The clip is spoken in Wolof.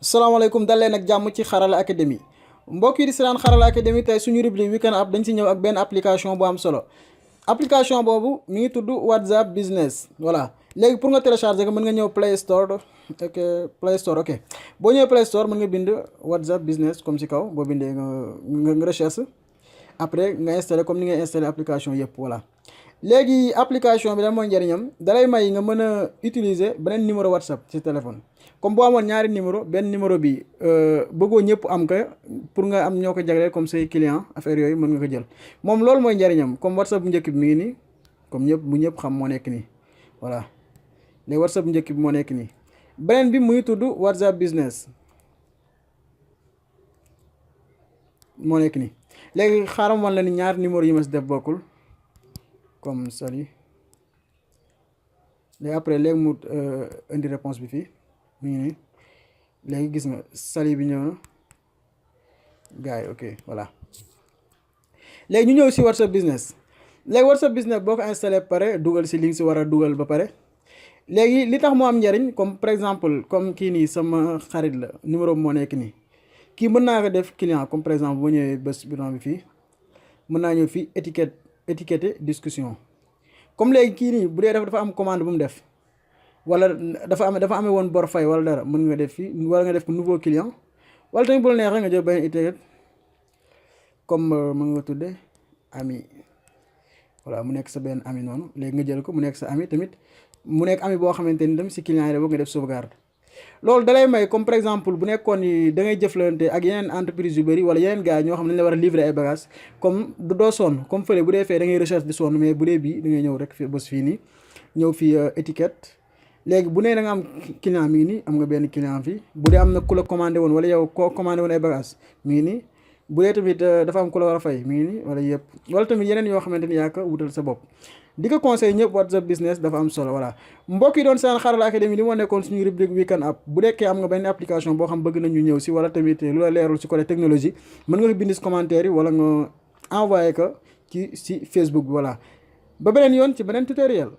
salaamaaleykum dal leen ak jàmm ci Xarala Academy mbokk yi di seetaan Xarala Academy tey suñu rubrique weekend app dañ si ñëw ak benn application bu am solo application boobu mi ngi tudd WhatsApp business voilà léegi pour nga télécharger ko mën nga ñëw Play Store ok Play Store ok boo ñëwee Play Store mën nga bind WhatsApp business comme si kaw boo bindee nga recherche après nga installé comme ni ngay installé application yëpp voilà. léegi application bi da mooy njëriñam dalay may nga mën a utiliser beneen numéro WhatsApp ci téléphone comme boo amoon ñaari numéro benn numéro bi bëggoo ñëpp am ko pour nga am ñoo ko jagleel comme say client affaire yooyu mën nga ko jël moom loolu mooy njëriñam comme WhatsApp bu njëkk bi mi ngi nii comme ñëpp bu ñëpp xam moo nekk nii voilà léegi WhatsApp bu njëkk bi moo nekk nii beneen bi muy tudd WhatsApp business moo nekk nii léegi xaaral wan la ni ñaari numéro yi ma si def bokkul comme salut léegi après léegi mu indi réponse bi fii mi ngi nii léegi gis nga salut bi ñëw na gars yi ok voilà léegi ñu ñëw si WhatsApp business léegi WhatsApp business boo ko installé pare dugal si li nga si war a dugal ba pare léegi li tax moo am njariñ comme par exemple comme kii nii sama xarit la numéro moo nekk nii kii mën naa ko def client comme par exemple boo ñëwee bés bidon bi fii mën naa ñëw fii étiqueté discussion comme léegi kii nii bu dee dafa am commande bu mu def wala dafa amee woon bor fay wala dara mën nga def fii wala nga def ko nouveau client wala tamit bu la neexee nga jël benn étiquette comme mën nga tudde ami voilà mu nekk sa benn ami noonu léegi nga jël ko mu nekk sa ami tamit mu nekk ami boo xamante ni tamit si client yi la boog nga def sauvegarde loolu dalay may comme par exemple bu nekkoon ni da ngay jëflante ak yeneen entreprise yu bëri wala yeneen gars ñoo xam ne dañ la war a livrer ay bagages comme doo sonn comme fële bu dee fee da ngay recherche di sonn mais bu dee bii da ngay ñëw rek fi bés fii nii ñëw fii étiquette léegi bu nee da nga am client mi ngi nii am nga benn client fii bu dee am na ku la commandé woon wala yow koo commandé woon ay bagages mi ngi nii bu dee tamit dafa am ku la war a fay mi ngi nii wala yëpp wala tamit yeneen yoo xamante ni yaa ko wutal sa bopp di ko conseil ñëpp WhatsApp business dafa am solo voilà mbokk yi doon seen Xarala Academy li moo nekkoon suñu rubrique weekend app bu dekkee am nga benn application boo xam bëgg nañu ñëw si wala tamit lu la leerul si côté technologie mën nga ko bind si commentaire yi wala nga envoyé ko ci Facebook bi voilà ba beneen yoon ci beneen tutoriel